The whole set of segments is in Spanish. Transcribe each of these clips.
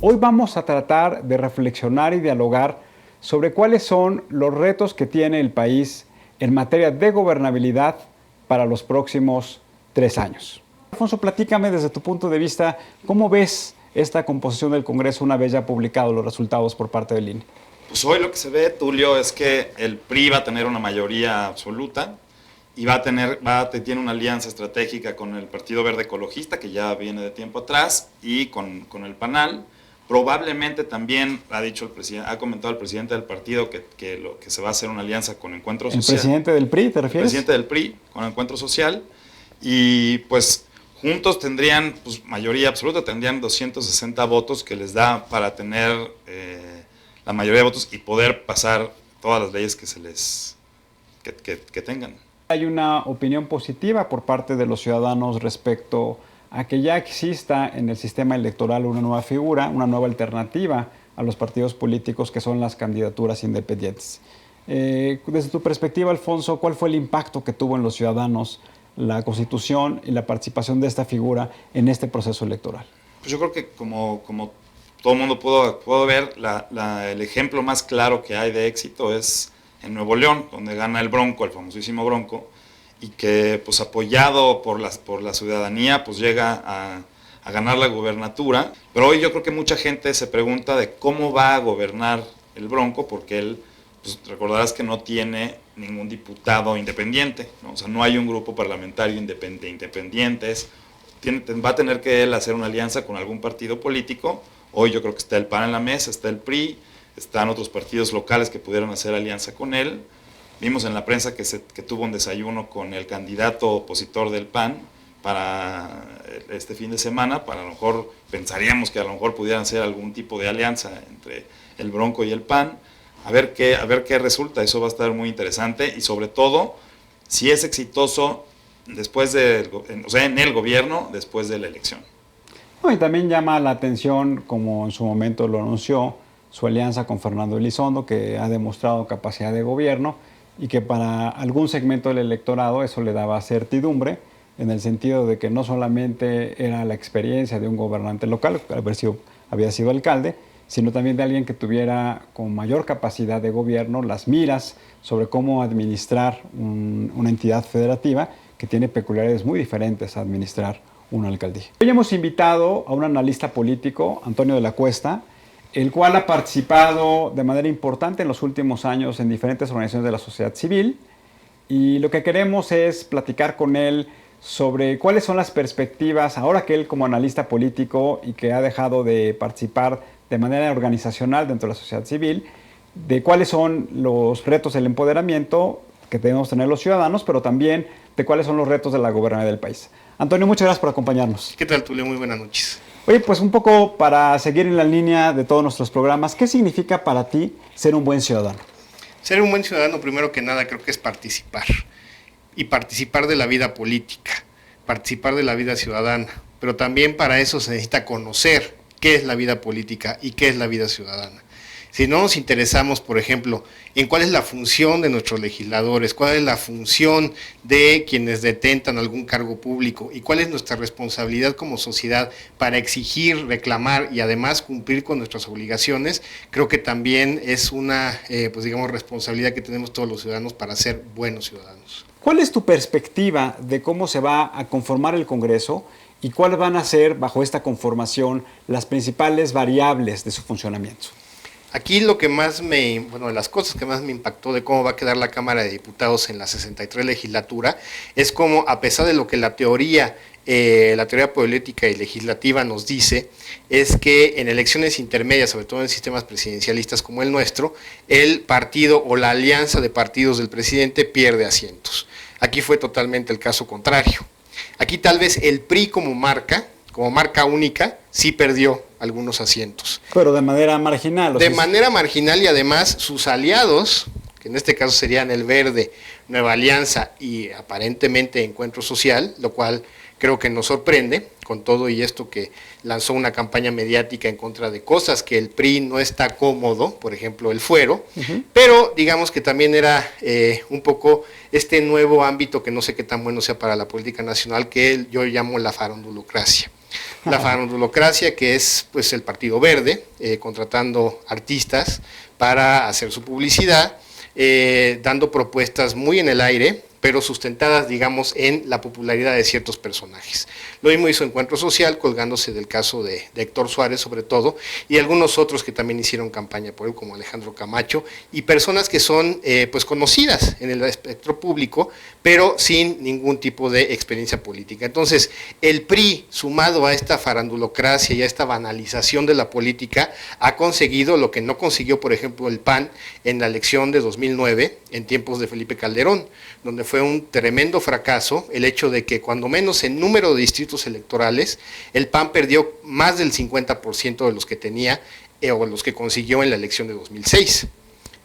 Hoy vamos a tratar de reflexionar y dialogar sobre cuáles son los retos que tiene el país en materia de gobernabilidad para los próximos 3 años. Alfonso, platícame desde tu punto de vista, ¿cómo ves esta composición del Congreso una vez ya publicados los resultados por parte del INE? Pues hoy lo que se ve, Tulio, es que el PRI va a tener una mayoría absoluta y tiene una alianza estratégica con el Partido Verde Ecologista, que ya viene de tiempo atrás, y con el PANAL. Probablemente también ha comentado el presidente del partido que se va a hacer una alianza con Encuentro Social. ¿El presidente del PRI, te refieres? El presidente del PRI con Encuentro Social, y pues juntos tendrían mayoría absoluta, tendrían 260 votos que les da para tener la mayoría de votos y poder pasar todas las leyes que tengan. Hay una opinión positiva por parte de los ciudadanos respecto a que ya exista en el sistema electoral una nueva figura, una nueva alternativa a los partidos políticos que son las candidaturas independientes. Desde tu perspectiva, Alfonso, ¿cuál fue el impacto que tuvo en los ciudadanos la Constitución y la participación de esta figura en este proceso electoral? Pues yo creo que como todo el mundo pudo ver, el ejemplo más claro que hay de éxito es en Nuevo León, donde gana el Bronco, el famosísimo Bronco, y que pues apoyado por la ciudadanía pues llega a ganar la gubernatura. Pero hoy yo creo que mucha gente se pregunta de cómo va a gobernar el Bronco, porque él, pues recordarás que no tiene ningún diputado independiente, ¿no? O sea, no hay un grupo parlamentario independientes, va a tener que él hacer una alianza con algún partido político. Hoy yo creo que está el PAN en la mesa, está el PRI, están otros partidos locales que pudieron hacer alianza con él. Vimos en la prensa que tuvo un desayuno con el candidato opositor del PAN para este fin de semana. Para a lo mejor pensaríamos que a lo mejor pudieran ser algún tipo de alianza entre el Bronco y el PAN. A ver qué resulta, eso va a estar muy interesante, y sobre todo si es exitoso en el gobierno después de la elección. Y también llama la atención, como en su momento lo anunció, su alianza con Fernando Elizondo, que ha demostrado capacidad de gobierno y que para algún segmento del electorado eso le daba certidumbre, en el sentido de que no solamente era la experiencia de un gobernante local, había sido alcalde, sino también de alguien que tuviera con mayor capacidad de gobierno las miras sobre cómo administrar una entidad federativa que tiene peculiaridades muy diferentes a administrar una alcaldía. Hoy hemos invitado a un analista político, Antonio de la Cuesta, el cual ha participado de manera importante en los últimos años en diferentes organizaciones de la sociedad civil, y lo que queremos es platicar con él sobre cuáles son las perspectivas, ahora que él como analista político y que ha dejado de participar de manera organizacional dentro de la sociedad civil, de cuáles son los retos del empoderamiento que debemos tener los ciudadanos, pero también de cuáles son los retos de la gobernabilidad del país. Antonio, muchas gracias por acompañarnos. ¿Qué tal, Tulio? Muy buenas noches. Oye, pues un poco para seguir en la línea de todos nuestros programas, ¿qué significa para ti ser un buen ciudadano? Ser un buen ciudadano, primero que nada, creo que es participar. Y participar de la vida política, participar de la vida ciudadana. Pero también para eso se necesita conocer qué es la vida política y qué es la vida ciudadana. Si no nos interesamos, por ejemplo, en cuál es la función de nuestros legisladores, cuál es la función de quienes detentan algún cargo público y cuál es nuestra responsabilidad como sociedad para exigir, reclamar y además cumplir con nuestras obligaciones, creo que también es una, responsabilidad que tenemos todos los ciudadanos para ser buenos ciudadanos. ¿Cuál es tu perspectiva de cómo se va a conformar el Congreso y cuáles van a ser, bajo esta conformación, las principales variables de su funcionamiento? Aquí lo que más de las cosas que más me impactó de cómo va a quedar la Cámara de Diputados en la 63 legislatura es cómo, a pesar de lo que la teoría política y legislativa nos dice, es que en elecciones intermedias, sobre todo en sistemas presidencialistas como el nuestro, el partido o la alianza de partidos del presidente pierde asientos. Aquí fue totalmente el caso contrario. Aquí tal vez el PRI como marca única, sí perdió algunos asientos. Pero de manera marginal. De manera marginal, y además sus aliados, que en este caso serían el Verde, Nueva Alianza y aparentemente Encuentro Social, lo cual creo que nos sorprende, con todo y esto que lanzó una campaña mediática en contra de cosas que el PRI no está cómodo, por ejemplo el fuero, pero digamos que también era un poco este nuevo ámbito que no sé qué tan bueno sea para la política nacional, que yo llamo la farandulocracia. La farandulocracia, que es pues el Partido Verde, contratando artistas para hacer su publicidad, dando propuestas muy en el aire, pero sustentadas, digamos, en la popularidad de ciertos personajes. Lo mismo hizo Encuentro Social, colgándose del caso de Héctor Suárez, sobre todo, y algunos otros que también hicieron campaña por él, como Alejandro Camacho, y personas que son pues conocidas en el espectro público, pero sin ningún tipo de experiencia política. Entonces, el PRI, sumado a esta farandulocracia y a esta banalización de la política, ha conseguido lo que no consiguió, por ejemplo, el PAN en la elección de 2009, en tiempos de Felipe Calderón, donde fue un tremendo fracaso el hecho de que cuando menos en número de distritos electorales, el PAN perdió más del 50% de los que tenía o los que consiguió en la elección de 2006.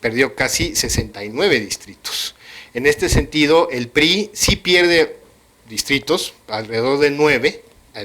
Perdió casi 69 distritos. En este sentido, el PRI sí pierde distritos, alrededor de 9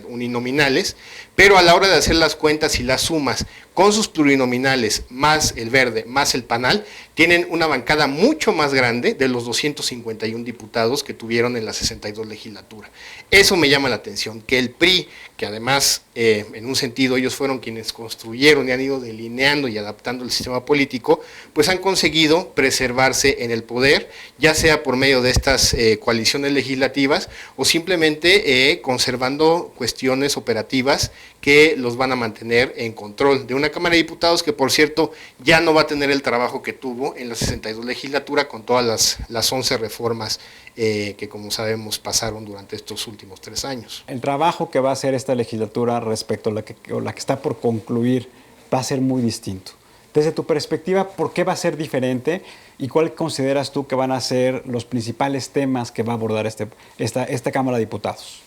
uninominales, pero a la hora de hacer las cuentas y las sumas con sus plurinominales, más el Verde, más el PANAL, tienen una bancada mucho más grande de los 251 diputados que tuvieron en la 62 legislatura. Eso me llama la atención, que el PRI, que además en un sentido ellos fueron quienes construyeron y han ido delineando y adaptando el sistema político, pues han conseguido preservarse en el poder, ya sea por medio de estas coaliciones legislativas o simplemente conservando cuestiones operativas que los van a mantener en control de una Cámara de Diputados que, por cierto, ya no va a tener el trabajo que tuvo en la 62 legislatura con todas las 11 reformas que, como sabemos, pasaron durante estos últimos 3 años. El trabajo que va a hacer esta legislatura respecto a la que está por concluir va a ser muy distinto. Desde tu perspectiva, ¿por qué va a ser diferente y cuál consideras tú que van a ser los principales temas que va a abordar esta Cámara de Diputados?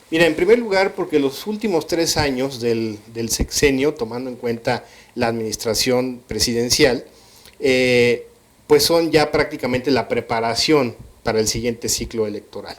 Mira, en primer lugar, porque los últimos 3 años del sexenio, tomando en cuenta la administración presidencial, pues son ya prácticamente la preparación para el siguiente ciclo electoral.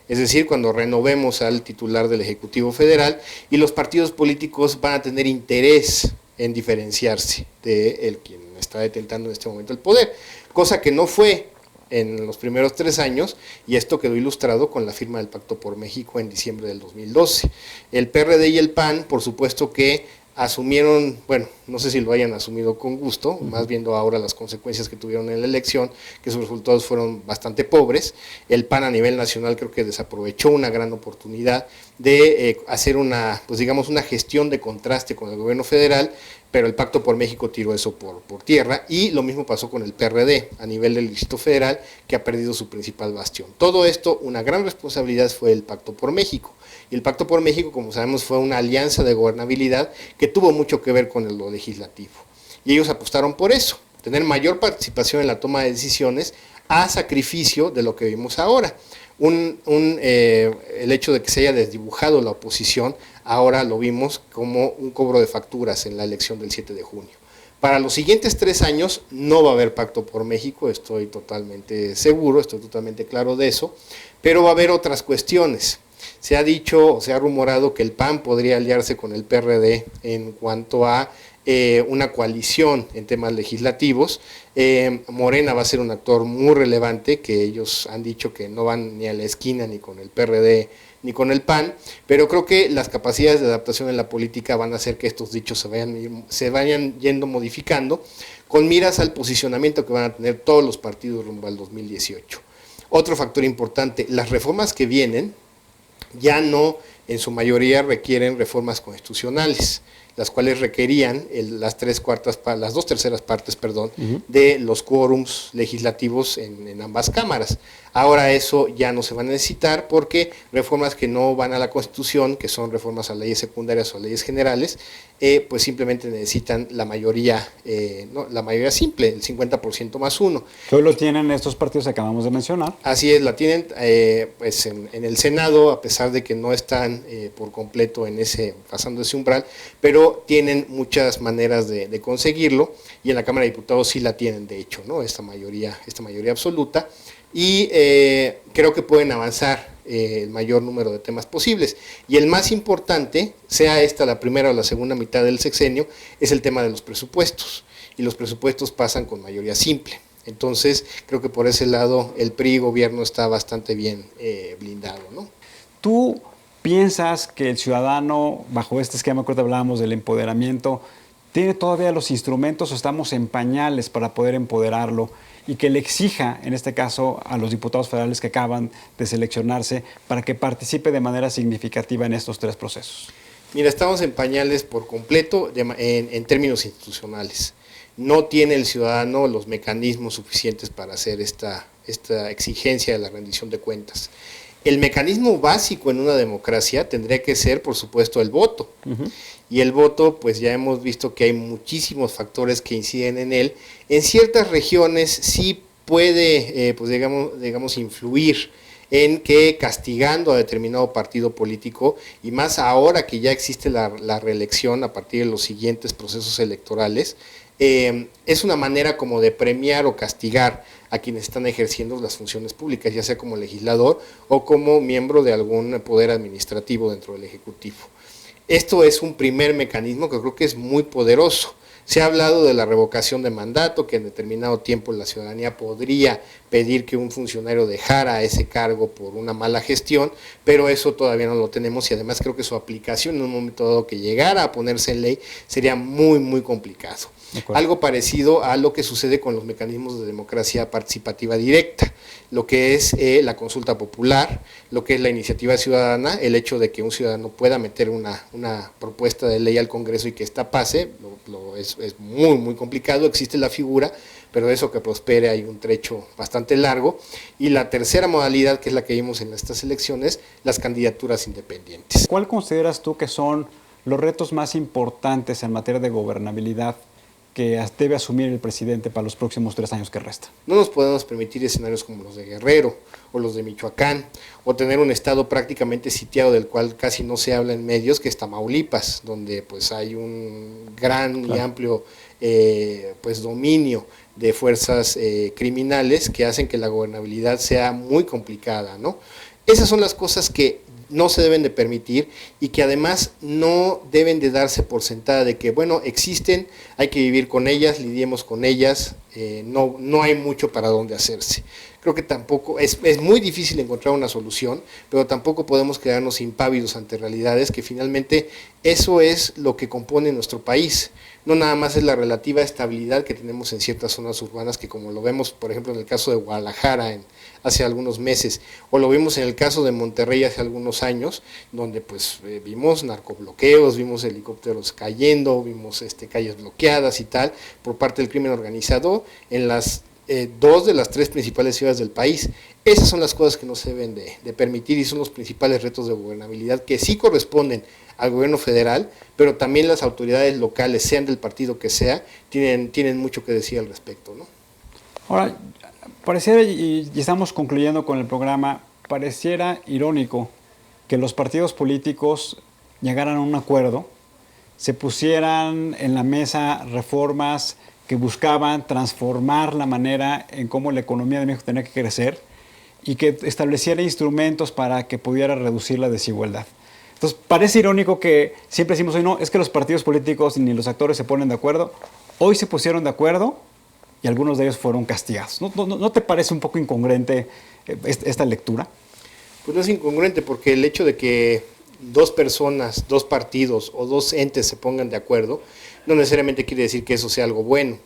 Es decir, cuando renovemos al titular del Ejecutivo Federal y los partidos políticos van a tener interés en diferenciarse de el quien está detentando en este momento el poder, cosa que no fue en los primeros 3 años, y esto quedó ilustrado con la firma del Pacto por México en diciembre del 2012. El PRD y el PAN, por supuesto que asumieron, bueno, no sé si lo hayan asumido con gusto, más viendo ahora las consecuencias que tuvieron en la elección, que sus resultados fueron bastante pobres. El PAN a nivel nacional creo que desaprovechó una gran oportunidad de hacer una, pues digamos, una gestión de contraste con el gobierno federal, pero el Pacto por México tiró eso por tierra, y lo mismo pasó con el PRD a nivel del Distrito Federal, que ha perdido su principal bastión. Todo esto, una gran responsabilidad fue el Pacto por México, y el Pacto por México, como sabemos, fue una alianza de gobernabilidad que tuvo mucho que ver con lo legislativo, y ellos apostaron por eso, tener mayor participación en la toma de decisiones a sacrificio de lo que vimos ahora. El hecho de que se haya desdibujado la oposición, ahora lo vimos como un cobro de facturas en la elección del 7 de junio. Para los siguientes 3 años no va a haber Pacto por México, estoy totalmente seguro, estoy totalmente claro de eso, pero va a haber otras cuestiones. Se ha dicho, se ha rumorado que el PAN podría aliarse con el PRD en cuanto a una coalición en temas legislativos. Morena va a ser un actor muy relevante, que ellos han dicho que no van ni a la esquina ni con el PRD ni con el PAN, pero creo que las capacidades de adaptación en la política van a hacer que estos dichos se vayan yendo modificando, con miras al posicionamiento que van a tener todos los partidos rumbo al 2018. Otro factor importante, las reformas que vienen ya no en su mayoría requieren reformas constitucionales, las cuales requerían las 2/3 partes, de los quórums legislativos en ambas cámaras. Ahora eso ya no se va a necesitar, porque reformas que no van a la Constitución, que son reformas a leyes secundarias o a leyes generales, pues simplemente necesitan la mayoría simple, el 50% más 1. Que hoy lo tienen estos partidos que acabamos de mencionar. Así es, la tienen pues en el Senado, a pesar de que no están por completo pasando ese umbral, pero tienen muchas maneras de conseguirlo, y en la Cámara de Diputados sí la tienen, de hecho, ¿no? Esta mayoría absoluta, y creo que pueden avanzar el mayor número de temas posibles. Y el más importante, sea esta la primera o la segunda mitad del sexenio, es el tema de los presupuestos, y los presupuestos pasan con mayoría simple. Entonces, creo que por ese lado el PRI gobierno está bastante bien blindado, ¿no? Tú, ¿Piensas que el ciudadano, bajo este esquema que ahorita hablábamos del empoderamiento, tiene todavía los instrumentos o estamos en pañales para poder empoderarlo y que le exija, en este caso, a los diputados federales que acaban de seleccionarse para que participe de manera significativa en estos 3 procesos? Mira, estamos en pañales por completo en términos institucionales. No tiene el ciudadano los mecanismos suficientes para hacer esta exigencia de la rendición de cuentas. El mecanismo básico en una democracia tendría que ser, por supuesto, el voto. Y el voto, pues ya hemos visto que hay muchísimos factores que inciden en él. En ciertas regiones sí puede, pues digamos, influir en que castigando a determinado partido político, y más ahora que ya existe la reelección a partir de los siguientes procesos electorales, es una manera como de premiar o castigar a quienes están ejerciendo las funciones públicas, ya sea como legislador o como miembro de algún poder administrativo dentro del Ejecutivo. Esto es un primer mecanismo que creo que es muy poderoso. Se ha hablado de la revocación de mandato, que en determinado tiempo la ciudadanía podría pedir que un funcionario dejara ese cargo por una mala gestión, pero eso todavía no lo tenemos y además creo que su aplicación en un momento dado que llegara a ponerse en ley sería muy, muy complicado. Algo parecido a lo que sucede con los mecanismos de democracia participativa directa, lo que es la consulta popular, lo que es la iniciativa ciudadana, el hecho de que un ciudadano pueda meter una propuesta de ley al Congreso y que ésta pase, es muy, muy complicado, existe la figura, pero eso que prospere hay un trecho bastante largo. Y la tercera modalidad, que es la que vimos en estas elecciones, las candidaturas independientes. ¿Cuál consideras tú que son los retos más importantes en materia de gobernabilidad que debe asumir el presidente para los próximos 3 años que restan? No nos podemos permitir escenarios como los de Guerrero o los de Michoacán, o tener un estado prácticamente sitiado del cual casi no se habla en medios, que es Tamaulipas, donde pues hay un gran y amplio pues dominio de fuerzas criminales que hacen que la gobernabilidad sea muy complicada, ¿no? Esas son las cosas que no se deben de permitir y que además no deben de darse por sentada de que, bueno, existen, hay que vivir con ellas, lidiemos con ellas, no hay mucho para dónde hacerse. Creo que tampoco, es muy difícil encontrar una solución, pero tampoco podemos quedarnos impávidos ante realidades que finalmente eso es lo que compone nuestro país. No nada más es la relativa estabilidad que tenemos en ciertas zonas urbanas, que como lo vemos, por ejemplo, en el caso de Guadalajara hace algunos meses, o lo vimos en el caso de Monterrey hace algunos años, donde pues vimos narcobloqueos, vimos helicópteros cayendo, vimos calles bloqueadas y tal, por parte del crimen organizado, en las 2 de las 3 principales ciudades del país. Esas son las cosas que no se deben de permitir y son los principales retos de gobernabilidad que sí corresponden al gobierno federal, pero también las autoridades locales, sean del partido que sea, tienen mucho que decir al respecto, ¿no? Ahora, pareciera, y estamos concluyendo con el programa, pareciera irónico que los partidos políticos llegaran a un acuerdo, se pusieran en la mesa reformas que buscaban transformar la manera en cómo la economía de México tenía que crecer y que estableciera instrumentos para que pudiera reducir la desigualdad. Entonces, parece irónico que siempre decimos, hoy no, es que los partidos políticos ni los actores se ponen de acuerdo. Hoy se pusieron de acuerdo y algunos de ellos fueron castigados. ¿No te parece un poco incongruente esta lectura? Pues no es incongruente, porque el hecho de que 2 personas, 2 partidos o 2 entes se pongan de acuerdo, no necesariamente quiere decir que eso sea algo bueno.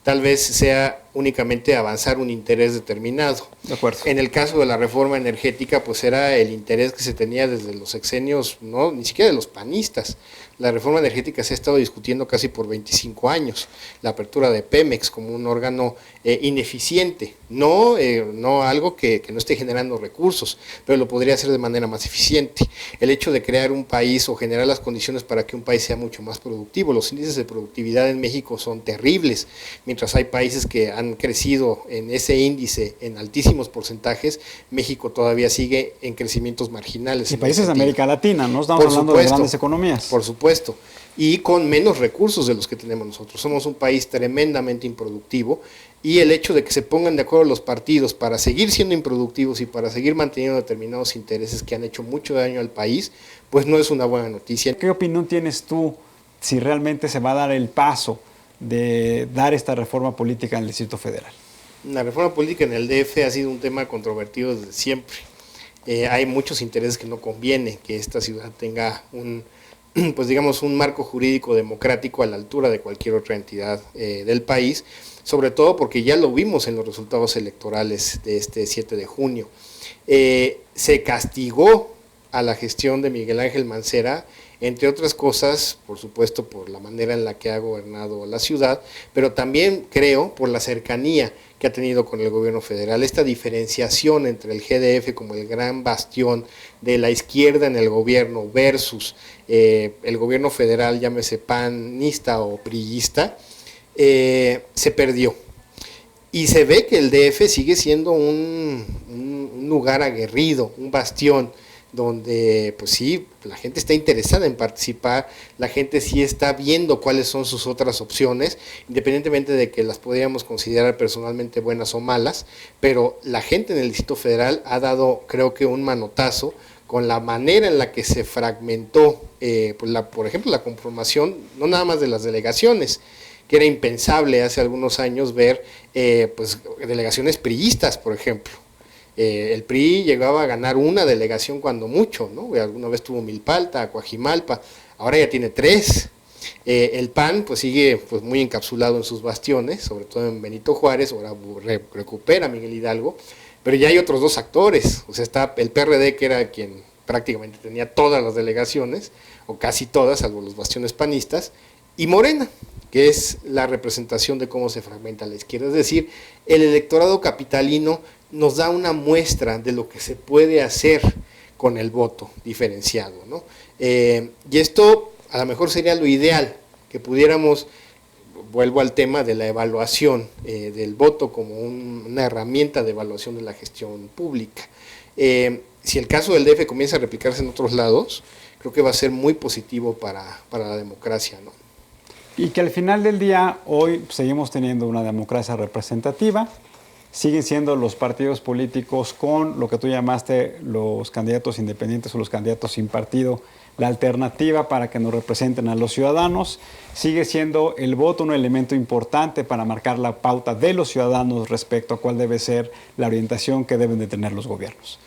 Tal vez sea únicamente avanzar un interés determinado. De acuerdo. En el caso de la reforma energética, pues era el interés que se tenía desde los sexenios, no, ni siquiera de los panistas. La reforma energética se ha estado discutiendo casi por 25 años. La apertura de Pemex como un órgano ineficiente, no algo que no esté generando recursos, pero lo podría hacer de manera más eficiente. El hecho de crear un país o generar las condiciones para que un país sea mucho más productivo. Los índices de productividad en México son terribles, mientras hay países que han crecido en ese índice en altísimos porcentajes, México todavía sigue en crecimientos marginales. Y países de América Latina, no estamos hablando de grandes economías. Por supuesto, y con menos recursos de los que tenemos nosotros. Somos un país tremendamente improductivo y el hecho de que se pongan de acuerdo los partidos para seguir siendo improductivos y para seguir manteniendo determinados intereses que han hecho mucho daño al país, pues no es una buena noticia. ¿Qué opinión tienes tú si realmente se va a dar el paso de dar esta reforma política en el Distrito Federal? La reforma política en el DF ha sido un tema controvertido desde siempre. hay muchos intereses que no conviene que esta ciudad tenga pues digamos, un marco jurídico democrático a la altura de cualquier otra entidad del país, sobre todo porque ya lo vimos en los resultados electorales de este 7 de junio. Se castigó a la gestión de Miguel Ángel Mancera, entre otras cosas, por supuesto, por la manera en la que ha gobernado la ciudad, pero también creo por la cercanía que ha tenido con el gobierno federal, esta diferenciación entre el GDF como el gran bastión de la izquierda en el gobierno versus el gobierno federal, llámese panista o priista, se perdió. Y se ve que el DF sigue siendo un lugar aguerrido, un bastión, donde pues sí, la gente está interesada en participar, la gente sí está viendo cuáles son sus otras opciones, independientemente de que las podríamos considerar personalmente buenas o malas, pero la gente en el Distrito Federal ha dado, creo que, un manotazo con la manera en la que se fragmentó, por ejemplo, la conformación, no nada más de las delegaciones, que era impensable hace algunos años ver pues delegaciones priistas, por ejemplo. El PRI llegaba a ganar una delegación cuando mucho, ¿no? Alguna vez tuvo Milpalta, Coajimalpa, ahora ya tiene 3. El PAN pues sigue pues muy encapsulado en sus bastiones, sobre todo en Benito Juárez, ahora recupera Miguel Hidalgo, pero ya hay otros 2 actores, o sea, está el PRD, que era quien prácticamente tenía todas las delegaciones, o casi todas, salvo los bastiones panistas, y Morena, que es la representación de cómo se fragmenta la izquierda. Es decir, el electorado capitalino nos da una muestra de lo que se puede hacer con el voto diferenciado, ¿no? Y esto a lo mejor sería lo ideal, que pudiéramos, vuelvo al tema de la evaluación del voto como una herramienta de evaluación de la gestión pública. Si el caso del DF comienza a replicarse en otros lados, creo que va a ser muy positivo para la democracia, ¿no? Y que al final del día, hoy seguimos teniendo una democracia representativa, siguen siendo los partidos políticos con lo que tú llamaste los candidatos independientes o los candidatos sin partido, la alternativa para que nos representen a los ciudadanos, sigue siendo el voto un elemento importante para marcar la pauta de los ciudadanos respecto a cuál debe ser la orientación que deben de tener los gobiernos.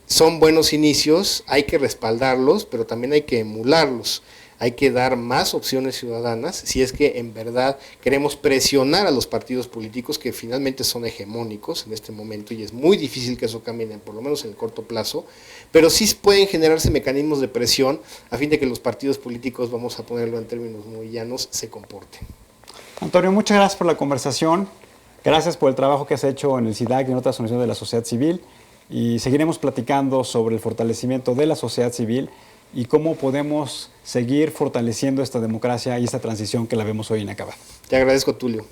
Son buenos inicios, hay que respaldarlos, pero también hay que emularlos. Hay que dar más opciones ciudadanas si es que en verdad queremos presionar a los partidos políticos que finalmente son hegemónicos en este momento, y es muy difícil que eso cambie, por lo menos en el corto plazo, pero sí pueden generarse mecanismos de presión a fin de que los partidos políticos, vamos a ponerlo en términos muy llanos, se comporten. Antonio, muchas gracias por la conversación, gracias por el trabajo que has hecho en el SIDAC y en otras organizaciones de la sociedad civil, y seguiremos platicando sobre el fortalecimiento de la sociedad civil y cómo podemos seguir fortaleciendo esta democracia y esta transición que la vemos hoy inacabar. Te agradezco, Tulio.